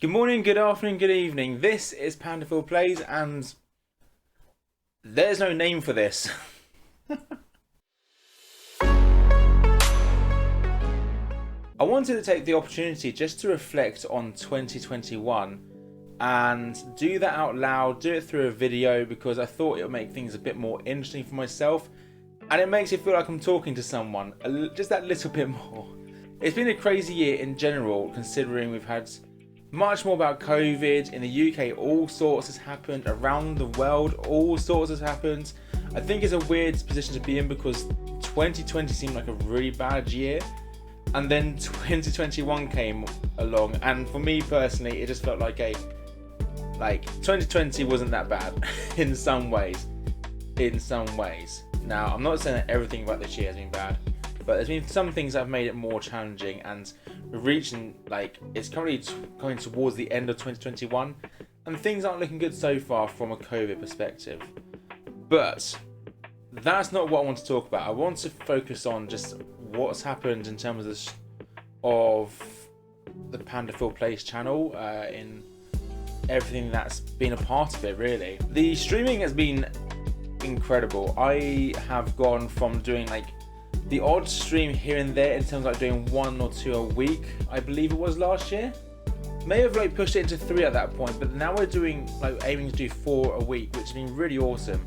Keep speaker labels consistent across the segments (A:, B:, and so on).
A: Good morning, good afternoon, good evening. This is Pandaphil Plays, and there's no name for this. I wanted to take the opportunity just to reflect on 2021 and do that out loud, do it through a video, because I thought it would make things a bit more interesting for myself, and it makes it feel like I'm talking to someone just that little bit more. It's been a crazy year in general, considering we've had much more about COVID. In the UK, all sorts has happened. Around the world, all sorts has happened. I think it's a weird position to be in because 2020 seemed like a really bad year. And then 2021 came along. And for me personally, it just felt like 2020 wasn't that bad in some ways. Now, I'm not saying that everything about this year has been bad, but there's been some things that have made it more challenging, and we're reaching, it's currently coming towards the end of 2021, and things aren't looking good so far from a COVID perspective. But that's not what I want to talk about. I want to focus on just what's happened in terms of the Pandaphil Plays channel, in everything that's been a part of it, really. The streaming has been incredible. I have gone from doing the odd stream here and there in terms of doing 1 or 2 a week, I believe it was last year. May have pushed it into 3 at that point, but now we're doing aiming to do 4 a week, which has been really awesome.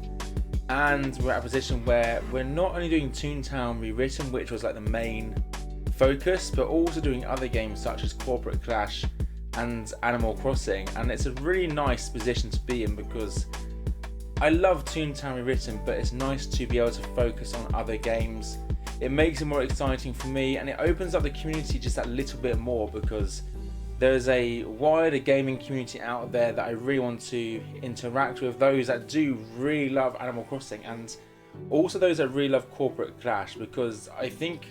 A: And we're at a position where we're not only doing Toontown Rewritten, which was the main focus, but also doing other games such as Corporate Clash and Animal Crossing. And it's a really nice position to be in because I love Toontown Rewritten, but it's nice to be able to focus on other games. It makes it more exciting for me, and it opens up the community just that little bit more, because there's a wider gaming community out there that I really want to interact with, those that do really love Animal Crossing, and also those that really love Corporate Clash, because I think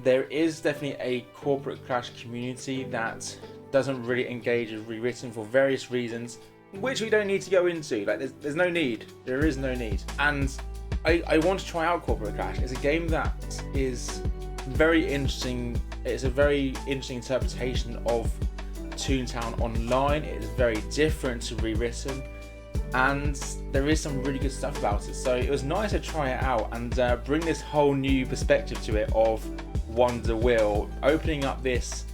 A: there is definitely a Corporate Clash community that doesn't really engage with Rewritten for various reasons, which we don't need to go into. There's no need. There is no need. And I want to try out Corporate Clash. It's a game that is very interesting. It's a very interesting interpretation of Toontown Online. It is very different to Rewritten, and there is some really good stuff about it. So it was nice to try it out and bring this whole new perspective to it of Wonder Wheel, opening up this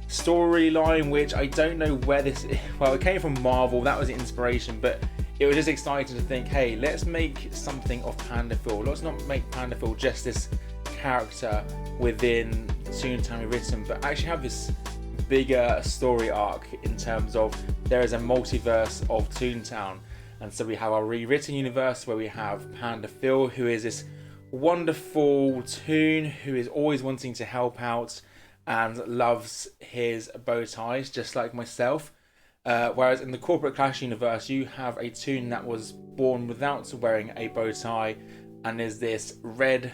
A: storyline, which I don't know where this. Well, it came from Marvel. That was the inspiration, but it was just exciting to think, hey, let's make something of Pandaphil. Let's not make Pandaphil just this character within Toontown Rewritten, but actually have this bigger story arc in terms of there is a multiverse of Toontown. And so we have our Rewritten universe where we have Pandaphil, who is this wonderful toon who is always wanting to help out and loves his bow ties, just like myself. Whereas in the Corporate Clash universe, you have a toon that was born without wearing a bow tie, and is this red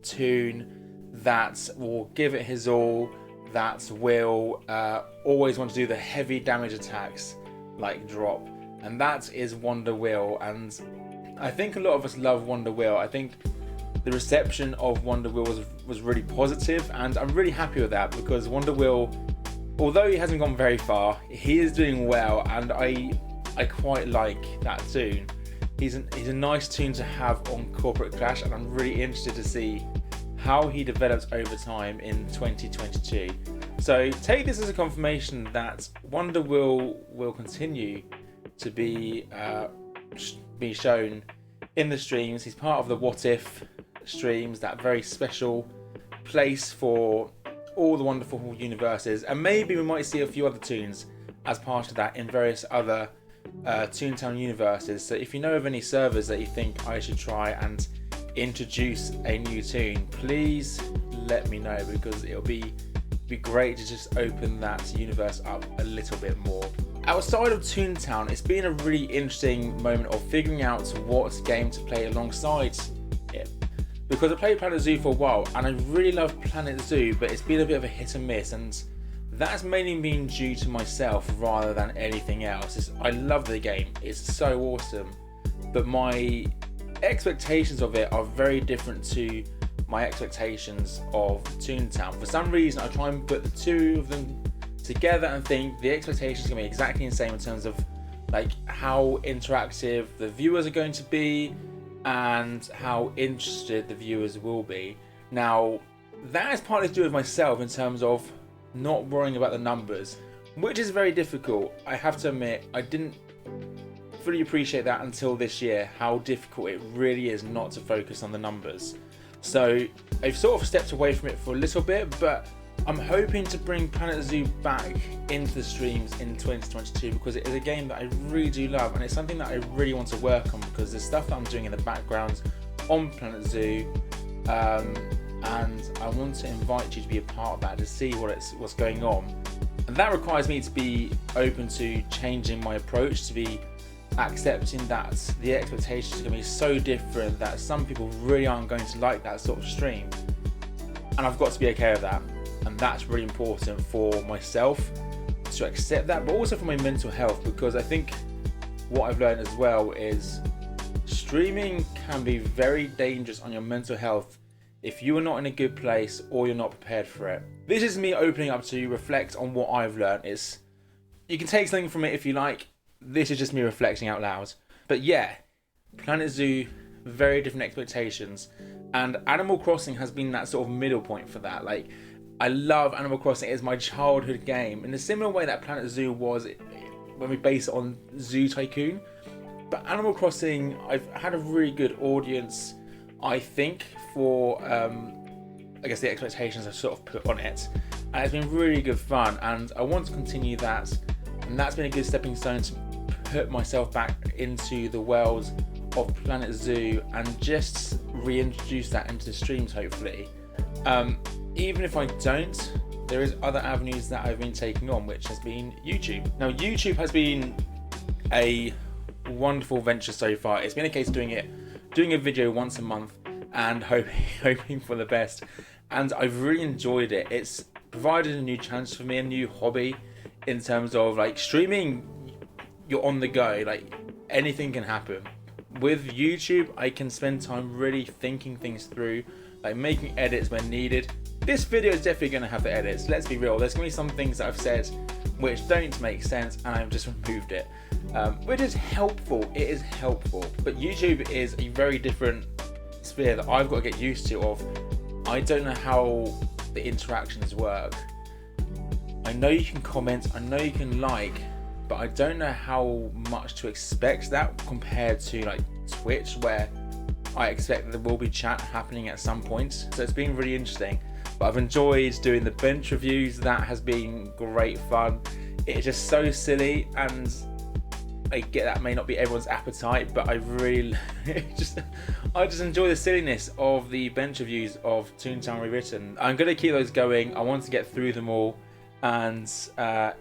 A: toon that will give it his all, that will always want to do the heavy damage attacks like drop, and that is Wonder Wheel. And I think a lot of us love Wonder Wheel. I think the reception of Wonder Wheel was really positive, and I'm really happy with that, because Wonder Wheel, although he hasn't gone very far, he is doing well, and I quite like that toon. He's a nice toon to have on Corporate Clash, and I'm really interested to see how he develops over time in 2022. So take this as a confirmation that Wonder Wheel will continue to be shown in the streams. He's part of the What If streams, that very special place for all the wonderful universes, and maybe we might see a few other toons as part of that in various other Toontown universes. So if you know of any servers that you think I should try and introduce a new toon, please let me know, because it'll be great to just open that universe up a little bit more. Outside of Toontown, it's been a really interesting moment of figuring out what game to play alongside it, because I played Planet Zoo for a while, and I really love Planet Zoo, but it's been a bit of a hit and miss, and that's mainly been due to myself rather than anything else. I love the game, it's so awesome, but my expectations of it are very different to my expectations of Toontown. For some reason, I try and put the two of them together and think the expectations are going to be exactly the same in terms of like how interactive the viewers are going to be and how interested the viewers will be. Now, that is partly to do with myself in terms of not worrying about the numbers, which is very difficult. I have to admit, I didn't fully appreciate that until this year, how difficult it really is not to focus on the numbers. So I've sort of stepped away from it for a little bit, but I'm hoping to bring Planet Zoo back into the streams in 2022 because it is a game that I really do love, and it's something that I really want to work on because there's stuff that I'm doing in the background on Planet Zoo, and I want to invite you to be a part of that, to see what's going on. And that requires me to be open to changing my approach, to be accepting that the expectations are going to be so different that some people really aren't going to like that sort of stream, and I've got to be okay with that. And that's really important for myself to accept that, but also for my mental health, because I think what I've learned as well is streaming can be very dangerous on your mental health if you are not in a good place or you're not prepared for it. This is me opening up to reflect on what I've learned. You can take something from it if you like. This is just me reflecting out loud. But yeah, Planet Zoo, very different expectations, and Animal Crossing has been that sort of middle point for that. Like, I love Animal Crossing. It's my childhood game in a similar way that Planet Zoo was when we base it on Zoo Tycoon. But Animal Crossing, I've had a really good audience, I think, for I guess the expectations I've sort of put on it, and it's been really good fun, and I want to continue that. And that's been a good stepping stone to put myself back into the world of Planet Zoo and just reintroduce that into the streams, hopefully. Even if I don't, there is other avenues that I've been taking on, which has been YouTube. Now, YouTube has been a wonderful venture so far. It's been a case of doing a video once a month and hoping for the best. And I've really enjoyed it. It's provided a new challenge for me, a new hobby in terms of like streaming. You're on the go, like anything can happen. With YouTube, I can spend time really thinking things through, like making edits when needed. This video is definitely going to have the edits, let's be real. There's going to be some things that I've said which don't make sense and I've just removed it, which is helpful. It is helpful, but YouTube is a very different sphere that I've got to get used to. I don't know how the interactions work. I know you can comment, I know you can like, but I don't know how much to expect that compared to like Twitch, where I expect there will be chat happening at some point. So it's been really interesting. But I've enjoyed doing the bench reviews. That has been great fun. It's just so silly, and I get that may not be everyone's appetite, but I really I just enjoy the silliness of the bench reviews of Toontown Rewritten. I'm going to keep those going. I want to get through them all and have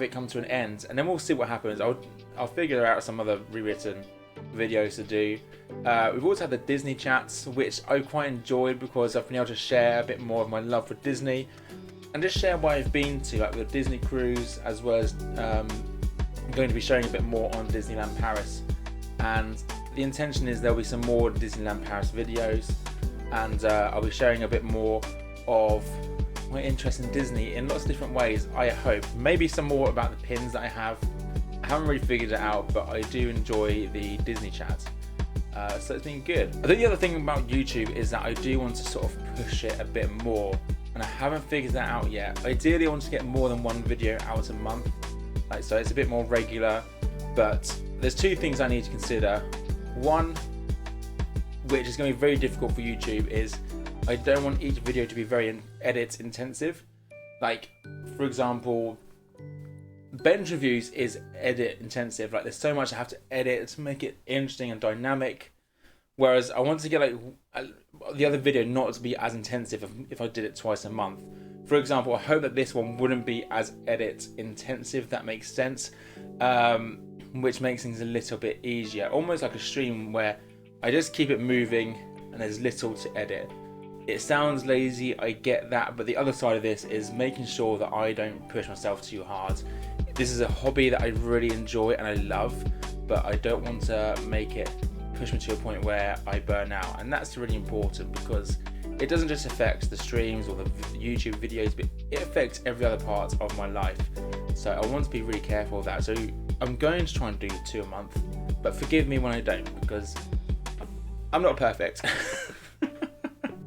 A: it come to an end, and then we'll see what happens. I'll figure out some other rewritten videos to do. We've also had the Disney chats, which I quite enjoyed because I've been able to share a bit more of my love for Disney and just share what I've been to, like the Disney cruise, as well as I'm going to be showing a bit more on Disneyland Paris. And the intention is there'll be some more Disneyland Paris videos, and I'll be sharing a bit more of my interest in Disney in lots of different ways, I hope. Maybe some more about the pins that I have. I haven't really figured it out, but I do enjoy the Disney chat. So it's been good. I think the other thing about YouTube is that I do want to sort of push it a bit more, and I haven't figured that out yet. Ideally, I want to get more than one video out a month, so it's a bit more regular. But there's two things I need to consider. One, which is going to be very difficult for YouTube, is I don't want each video to be very edit intensive. Like, for example, bench reviews is edit intensive. Like, there's so much I have to edit to make it interesting and dynamic. Whereas I want to get the other video not to be as intensive if I did it twice a month. For example, I hope that this one wouldn't be as edit intensive, if that makes sense, which makes things a little bit easier. Almost like a stream where I just keep it moving and there's little to edit. It sounds lazy, I get that, but the other side of this is making sure that I don't push myself too hard. This is a hobby that I really enjoy and I love, but I don't want to make it push me to a point where I burn out. And that's really important, because it doesn't just affect the streams or the YouTube videos, but it affects every other part of my life. So I want to be really careful of that. So I'm going to try and do 2 a month, but forgive me when I don't, because I'm not perfect.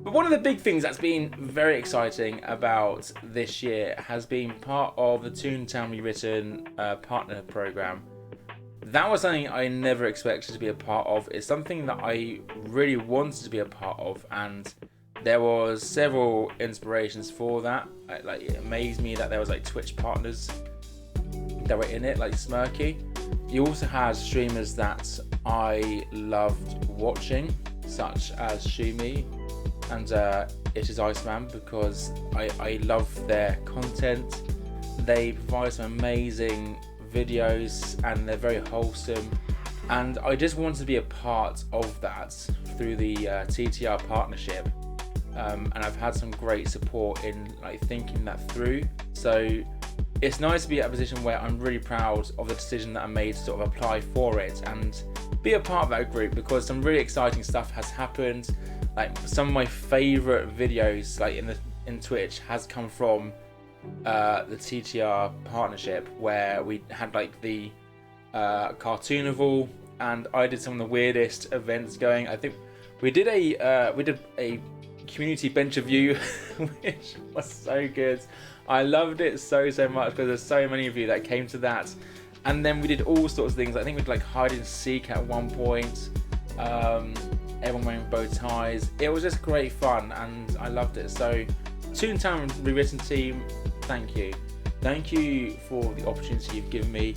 A: But one of the big things that's been very exciting about this year has been part of the Toontown Rewritten partner program. That was something I never expected to be a part of. It's something that I really wanted to be a part of, and there was several inspirations for that. Like, it amazed me that there was like Twitch partners that were in it, like Smirky. You also had streamers that I loved watching, such as Shumi and It Is Iceman, because I love their content. They provide some amazing videos and they're very wholesome, and I just wanted to be a part of that through the TTR partnership, and I've had some great support in like thinking that through. So it's nice to be at a position where I'm really proud of the decision that I made to sort of apply for it and be a part of that group, because some really exciting stuff has happened. Like, some of my favorite videos like in Twitch has come from the TTR partnership, where we had like the Cartoonival, and I did some of the weirdest events going. I think we did a community bench of you, which was so good. I loved it so much because there's so many of you that came to that. And then we did all sorts of things. I think we did like hide and seek at one point. Everyone wearing bow ties. It was just great fun, and I loved it. So Toontown Rewritten team, thank you. Thank you for the opportunity you've given me,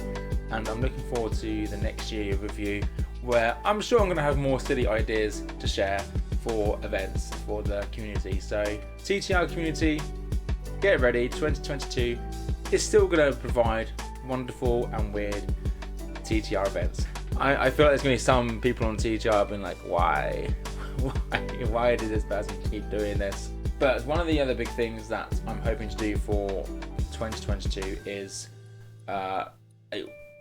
A: and I'm looking forward to the next year review, where I'm sure I'm going to have more silly ideas to share for events for the community. So TTR community, get ready. 2022 is still going to provide wonderful and weird TTR events. I feel like there's going to be some people on TTR being like, why did this person keep doing this? But one of the other big things that I'm hoping to do for 2022 is the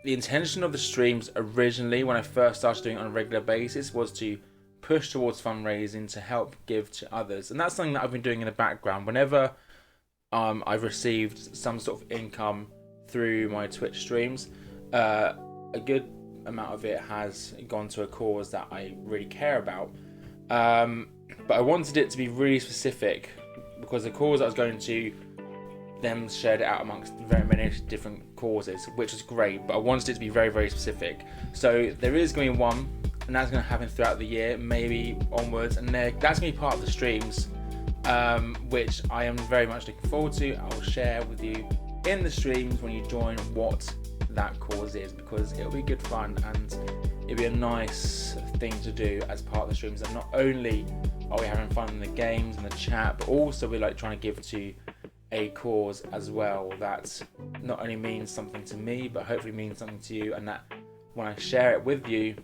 A: intention of the streams originally, when I first started doing it on a regular basis, was to push towards fundraising to help give to others. And that's something that I've been doing in the background. Whenever I've received some sort of income through my Twitch streams, a good amount of it has gone to a cause that I really care about. But I wanted it to be really specific, because the cause I was going to, them shared it out amongst very many different causes, which is great, but I wanted it to be very specific. So there is going to be one, and that's going to happen throughout the year, maybe onwards, and that's going to be part of the streams, which I am very much looking forward to. I will share with you in the streams when you join what that cause is, because it'll be good fun and it'll be a nice thing to do as part of the streams. And not only are we having fun in the games and the chat, but also we're like trying to give to a cause as well that not only means something to me, but hopefully means something to you, and that when I share it with you,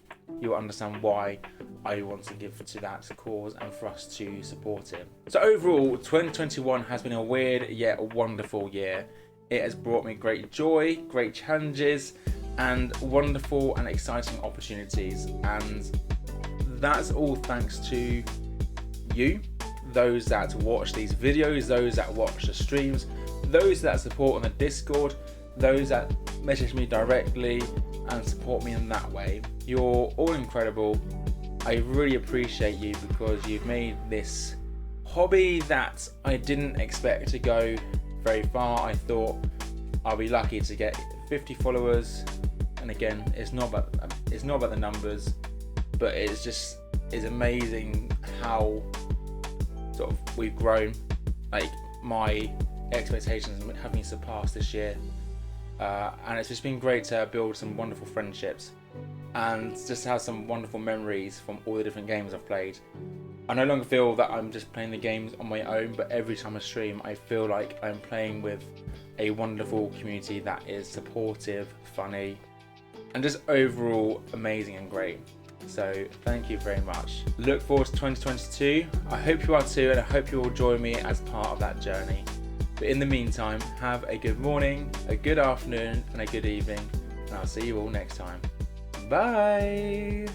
A: you'll understand why I want to give to that cause and for us to support it. So overall, 2021 has been a weird yet wonderful year. It has brought me great joy, great challenges, and wonderful and exciting opportunities. And that's all thanks to you, those that watch these videos, those that watch the streams, those that support on the Discord, those that message me directly and support me in that way. You're all incredible. I really appreciate you, because you've made this hobby that I didn't expect to go very far. I thought I'll be lucky to get 50 followers, and again, it's not about the numbers, but it's amazing how sort of we've grown. Like, my expectations have been surpassed this year, and it's just been great to build some wonderful friendships and just have some wonderful memories from all the different games I've played. I no longer feel that I'm just playing the games on my own, but every time I stream, I feel like I'm playing with a wonderful community that is supportive, funny, and just overall amazing and great. So thank you very much. Look forward to 2022. I hope you are too, and I hope you will join me as part of that journey. But in the meantime, have a good morning, a good afternoon, and a good evening, and I'll see you all next time. Bye!